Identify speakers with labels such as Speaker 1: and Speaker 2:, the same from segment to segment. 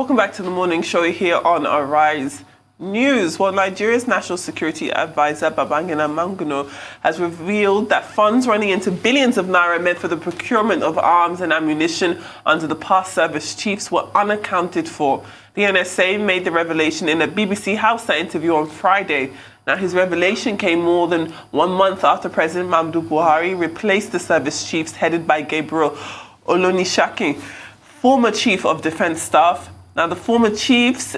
Speaker 1: Welcome back to the morning show here on Arise News. Well, Nigeria's National Security Advisor, Babangida Manguno, has revealed that funds running into billions of naira meant for the procurement of arms and ammunition under the past service chiefs were unaccounted for. The NSA made the revelation in a BBC Hausa interview on Friday. Now, his revelation came more than 1 month after President Muhammadu Buhari replaced the service chiefs headed by Gabriel Olonishakin, former chief of defense staff. Now, the former service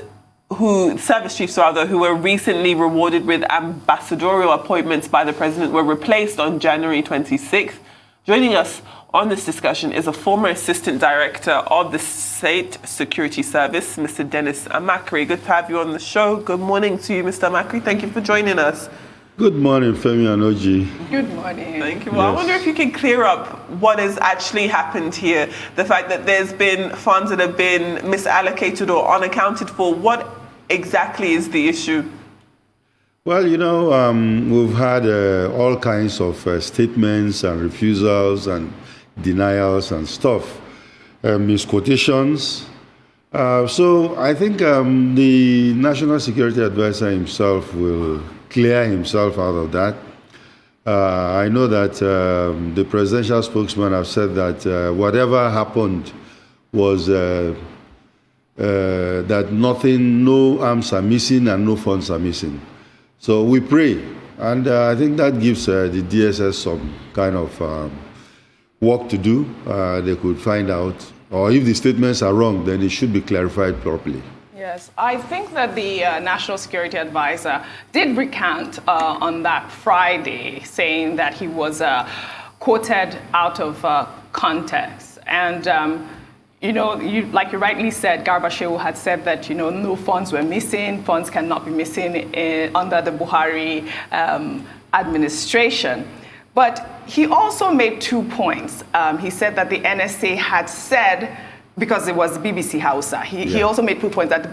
Speaker 1: chiefs, who were recently rewarded with ambassadorial appointments by the president, were replaced on January 26th. Joining us on this discussion is a former assistant director of the State Security Service, Mr. Dennis Amachree. Good to have you on the show. Good morning to you, Mr. Amachree. Thank you for joining us.
Speaker 2: Good morning, Femi and Oji.
Speaker 3: Good morning.
Speaker 1: Thank you. Well, yes. I wonder if you can clear up what has actually happened here. The fact that there's been funds that have been misallocated or unaccounted for. What exactly is the issue?
Speaker 2: Well, we've had all kinds of statements and refusals and denials and stuff, misquotations. So I think the National Security Advisor himself will clear himself out of that. I know that the presidential spokesman have said that whatever happened was that no arms are missing and no funds are missing. So we pray, and I think that gives the DSS some kind of work to do. They could find out, or if the statements are wrong, then it should be clarified properly.
Speaker 3: Yes, I think that the National Security Advisor did recant on that Friday, saying that he was quoted out of context. And, like you rightly said, Garba Shehu had said that, no funds were missing, funds cannot be missing under the Buhari administration. But he also made 2 points. He said that the NSA had said, because it was BBC Hausa, he also made 2 points that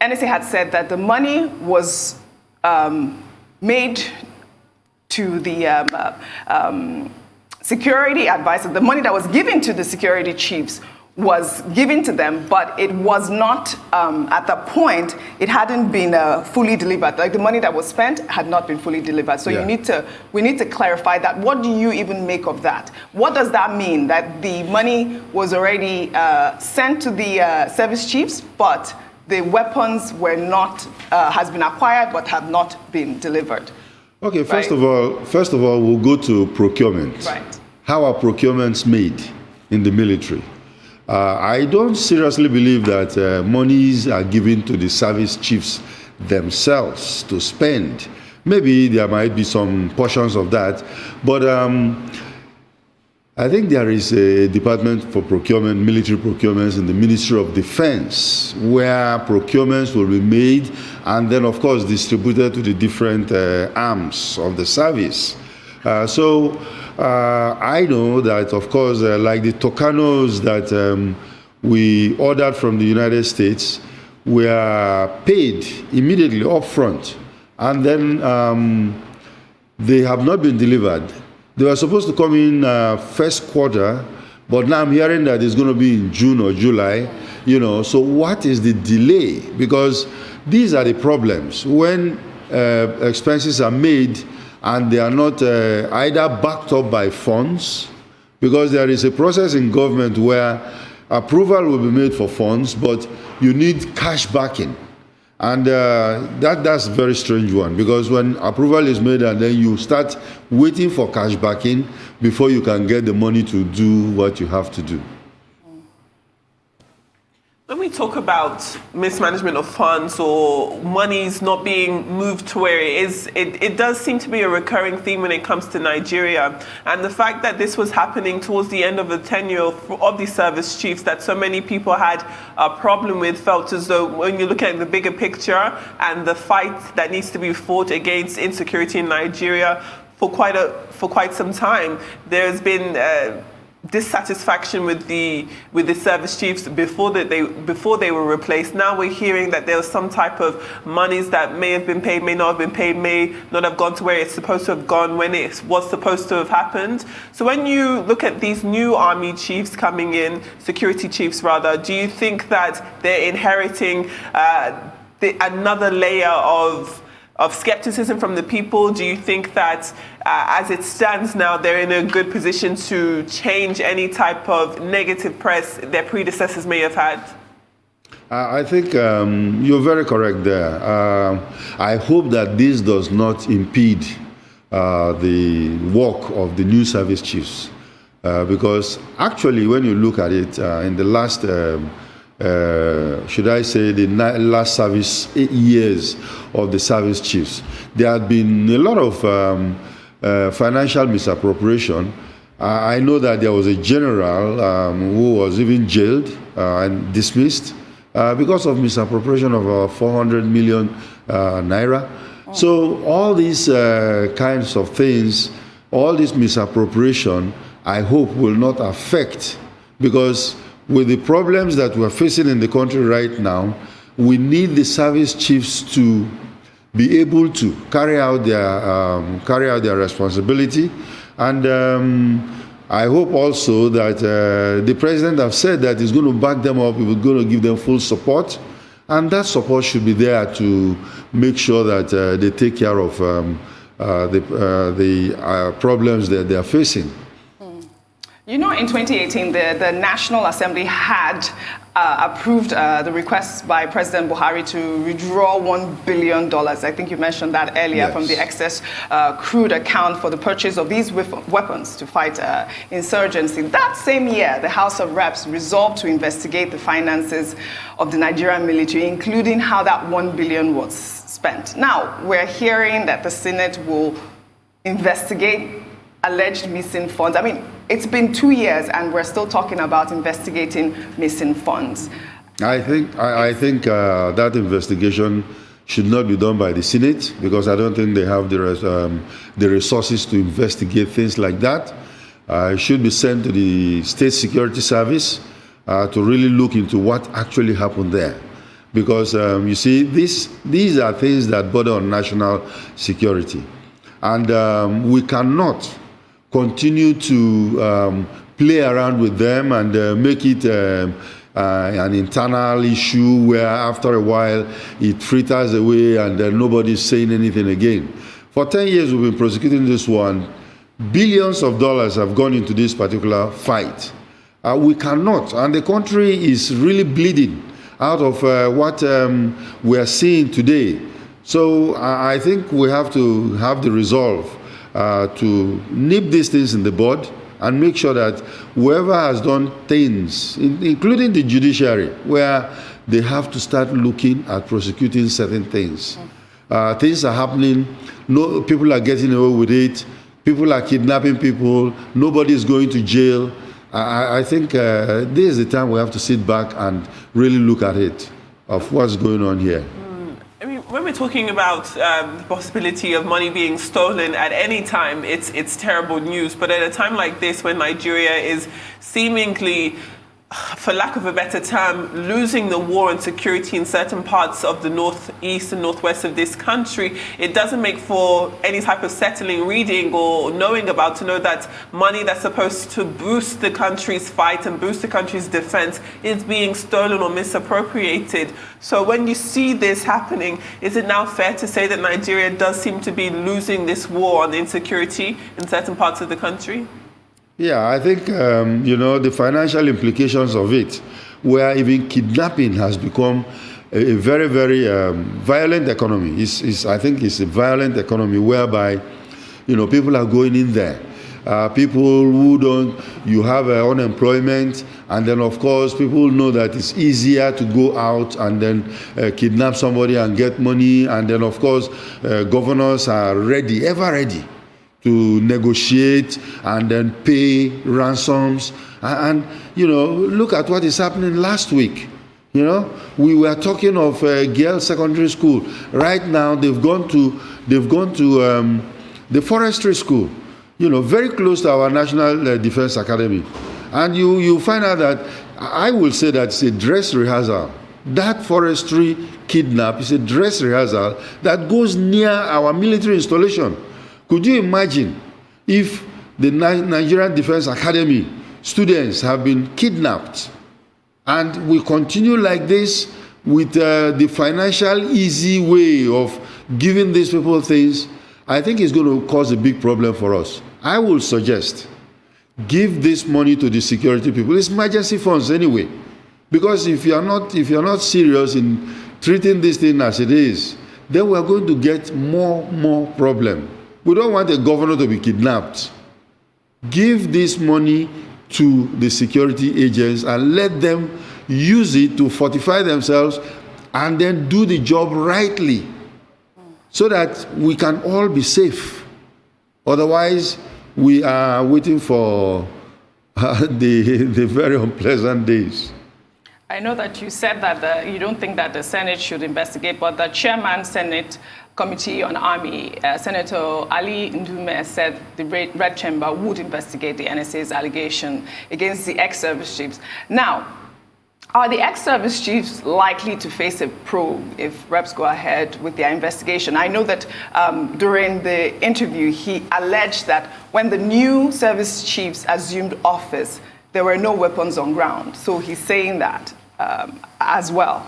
Speaker 3: NSA had said that the money was made to the security advisor, the money that was given to the security chiefs was given to them, but it was not, at that point, it hadn't been fully delivered. Like the money that was spent had not been fully delivered. So we need to clarify that. What do you even make of that? What does that mean? That the money was already sent to the service chiefs, but the weapons were not, has been acquired, but have not been delivered?
Speaker 2: Okay, first of all, we'll go to procurement.
Speaker 3: Right.
Speaker 2: How are procurements made in the military? I don't seriously believe that monies are given to the service chiefs themselves to spend. Maybe there might be some portions of that, but I think there is a department for procurement, military procurements in the Ministry of Defense, where procurements will be made and then, of course, distributed to the different arms of the service. I know that, of course, like the Tocanos that we ordered from the United States were paid immediately up front, and then they have not been delivered. They were supposed to come in first quarter, but now I'm hearing that it's going to be in June or July. So what is the delay? Because these are the problems when expenses are made and they are not either backed up by funds, because there is a process in government where approval will be made for funds, but you need cash backing. And that's a very strange one, because when approval is made and then you start waiting for cash backing before you can get the money to do what you have to do.
Speaker 1: When we talk about mismanagement of funds or monies not being moved to where it is, it does seem to be a recurring theme when it comes to Nigeria. And the fact that this was happening towards the end of the tenure of the service chiefs that so many people had a problem with, felt as though when you look at the bigger picture and the fight that needs to be fought against insecurity in Nigeria for quite some time, there's been dissatisfaction with the service chiefs before they were replaced. Now we're hearing that there was some type of monies that may have been paid, may not have been paid, may not have gone to where it's supposed to have gone when it was supposed to have happened. So when you look at these new army chiefs coming in, security chiefs rather, do you think that they're inheriting another layer of skepticism from the people? Do you think that as it stands now, they're in a good position to change any type of negative press their predecessors may have had?
Speaker 2: I think you're very correct there. I hope that this does not impede the work of the new service chiefs. Because actually, when you look at it, in the last should I say, the last service 8 years of the service chiefs, there had been a lot of financial misappropriation. I know that there was a general who was even jailed and dismissed because of misappropriation of 400 million naira. So all these kinds of things, all this misappropriation, I hope will not affect, because with the problems that we're facing in the country right now, we need the service chiefs to be able to carry out their responsibility. And I hope also that the president has said that he's going to back them up, he's going to give them full support. And that support should be there to make sure that they take care of the problems that they are facing.
Speaker 3: You know, in 2018, the National Assembly had approved the request by President Buhari to withdraw $1 billion. I think you mentioned that earlier, yes, from the excess crude account for the purchase of these weapons to fight insurgency. That same year, the House of Reps resolved to investigate the finances of the Nigerian military, including how that $1 billion was spent. Now, we're hearing that the Senate will investigate alleged missing funds. I mean, it's been 2 years and we're still talking about investigating missing funds.
Speaker 2: I think that investigation should not be done by the Senate, because I don't think they have the resources to investigate things like that. It should be sent to the State Security Service to really look into what actually happened there. Because you see, these are things that border on national security. And we cannot continue to play around with them and make it an internal issue where after a while it fritters away and nobody's saying anything again. For 10 years we've been prosecuting this one. Billions of dollars have gone into this particular fight. We cannot, and the country is really bleeding out of what we are seeing today. So I think we have to have the resolve to nip these things in the bud and make sure that whoever has done things, including the judiciary, where they have to start looking at prosecuting certain things. Things are happening, people are getting away with it, people are kidnapping people, nobody is going to jail. I think this is the time we have to sit back and really look at it, of what's going on here.
Speaker 1: I mean, when we're talking about the possibility of money being stolen at any time, it's terrible news. But at a time like this, when Nigeria is seemingly, for lack of a better term, losing the war on security in certain parts of the northeast and northwest of this country, it doesn't make for any type of settling reading or knowing about to know that money that's supposed to boost the country's fight and boost the country's defense is being stolen or misappropriated. So when you see this happening, is it now fair to say that Nigeria does seem to be losing this war on insecurity in certain parts of the country?
Speaker 2: Yeah, I think, the financial implications of it, where even kidnapping has become a very, very violent economy. I think it's a violent economy whereby, people are going in there. People who you have unemployment, and then of course people know that it's easier to go out and then kidnap somebody and get money, and then of course governors are ready, ever ready, to negotiate and then pay ransoms. And look at what is happening last week. We were talking of girls' secondary school. Right now they've gone to the forestry school, very close to our National Defense Academy. And you find out that, I will say that it's a dress rehearsal. That forestry kidnap is a dress rehearsal that goes near our military installation. Could you imagine if the Nigerian Defense Academy students have been kidnapped and we continue like this with the financial easy way of giving these people things? I think it's going to cause a big problem for us. I will suggest give this money to the security people. It's emergency funds anyway. Because if you are not serious in treating this thing as it is, then we are going to get more problem. We don't want a governor to be kidnapped. Give this money to the security agents and let them use it to fortify themselves and then do the job rightly so that we can all be safe. Otherwise, we are waiting for the very unpleasant days.
Speaker 3: I know that you said that you don't think that the Senate should investigate, but the chairman Senate Committee on Army, Senator Ali Ndume, said the Red Chamber would investigate the NSA's allegation against the ex-service chiefs. Now, are the ex-service chiefs likely to face a probe if reps go ahead with their investigation? I know that during the interview, he alleged that when the new service chiefs assumed office, there were no weapons on ground. So he's saying that as well.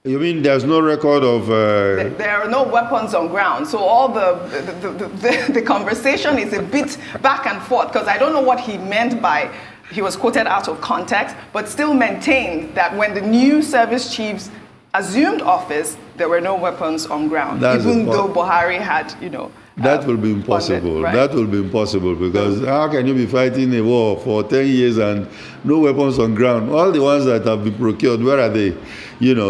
Speaker 2: You mean there's no record of...
Speaker 3: There are no weapons on ground. So all the conversation is a bit back and forth, because I don't know what he meant by, he was quoted out of context, but still maintained that when the new service chiefs assumed office, there were no weapons on ground, even though Buhari had,
Speaker 2: That will be impossible.
Speaker 3: Right?
Speaker 2: That will be impossible, because how can you be fighting a war for 10 years and no weapons on ground? All the ones that have been procured, where are they?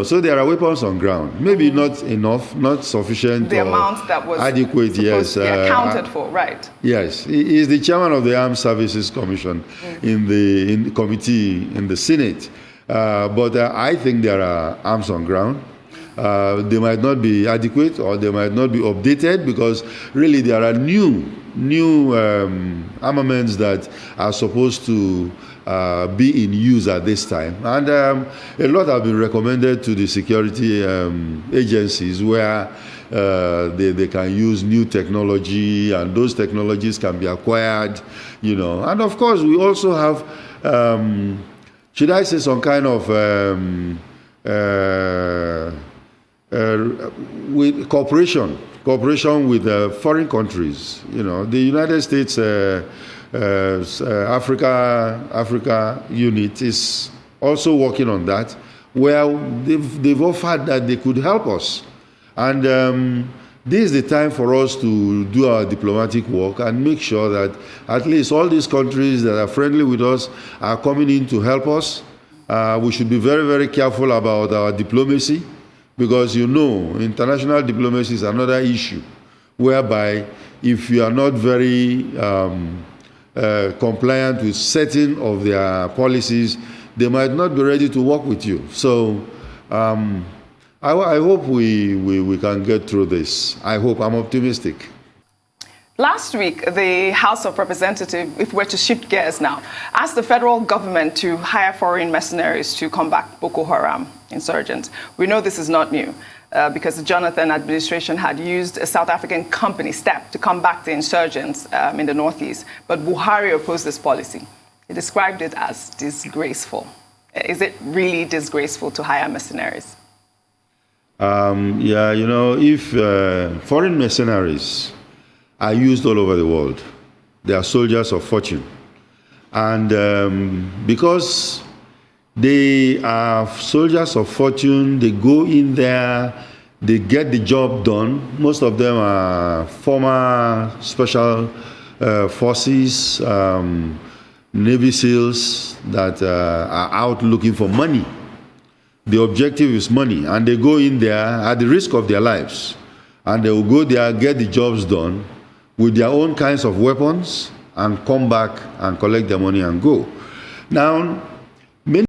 Speaker 2: So there are weapons on ground. Maybe not enough, not sufficient.
Speaker 3: The amount that was
Speaker 2: adequate, yes.
Speaker 3: Accounted for, right?
Speaker 2: Yes. He is the chairman of the Armed Services Commission in the committee in the Senate. But I think there are arms on ground. They might not be adequate, or they might not be updated, because really there are new armaments that are supposed to be in use at this time. And a lot have been recommended to the security agencies where they can use new technology, and those technologies can be acquired, And of course, we also have, should I say, some kind of with cooperation with foreign countries. The United States Africa unit is also working on that, where they've offered that they could help us. And this is the time for us to do our diplomatic work and make sure that at least all these countries that are friendly with us are coming in to help us. We should be very, very careful about our diplomacy, because international diplomacy is another issue, whereby if you are not very compliant with certain of their policies, they might not be ready to work with you. So I hope we can get through this. I'm optimistic.
Speaker 3: Last week, the House of Representatives, if we're to shift gears now, asked the federal government to hire foreign mercenaries to combat Boko Haram insurgents. We know this is not new, because the Jonathan administration had used a South African company, STEP, to combat the insurgents in the Northeast. But Buhari opposed this policy. He described it as disgraceful. Is it really disgraceful to hire mercenaries?
Speaker 2: If foreign mercenaries are used all over the world, they are soldiers of fortune. And because they are soldiers of fortune, they go in there, they get the job done. Most of them are former special forces, Navy SEALs that are out looking for money. The objective is money, and they go in there at the risk of their lives. And they will go there, get the jobs done with their own kinds of weapons, and come back and collect their money and go. Now,